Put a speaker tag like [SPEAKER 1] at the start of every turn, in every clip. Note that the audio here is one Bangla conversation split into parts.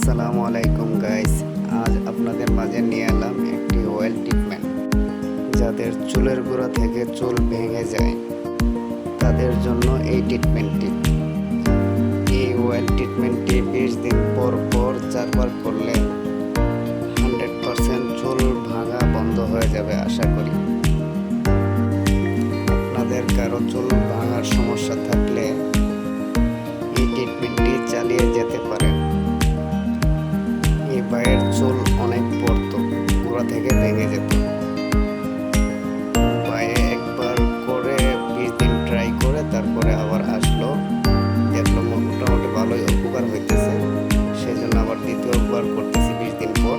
[SPEAKER 1] আসসালামু আলাইকুম গাইস, আজ আপনাদের মাঝে নিয়ে এলাম একটি অয়েল ট্রিটমেন্ট। যাদের চুলের গোড়া থেকে চুল ভেঙে যায় তাদের জন্য এই ট্রিটমেন্টটি। এই অয়েল ট্রিটমেন্টটি 20 দিন পর পর 4 বার করলে 100% চুল ভাঙা বন্ধ হয়ে যাবে আশা করি। আপনাদের কারো চুল ভাঙার সমস্যা থাকলে এই ট্রিটমেন্টটি চালিয়ে যেতে পারেন। এই ভাইয়ের চুল অনেক পড়তো, গোড়া থেকে ভেঙে যেত। ভাইয়ে একবার করে 20 দিন ট্রাই করে তারপরে আবার আসলো, দেখলো মোটামুটি ভালোই উপকার হইতেছে, সেই জন্য আবার দ্বিতীয়বার করতেছি 20 দিন পর।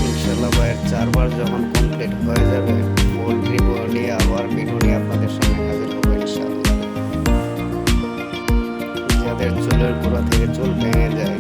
[SPEAKER 1] ইনশাল্লাহ ভাইয়ের 4 বার যখন কমপ্লিট হয়ে যাবে ফুল রিভিউ নিয়ে আবার ভিডিও নিয়ে আপনাদের সামনে হাজির হবো ইনশাল্লাহ। যাদের চুলের গোড়া থেকে চুল ভেঙে যায়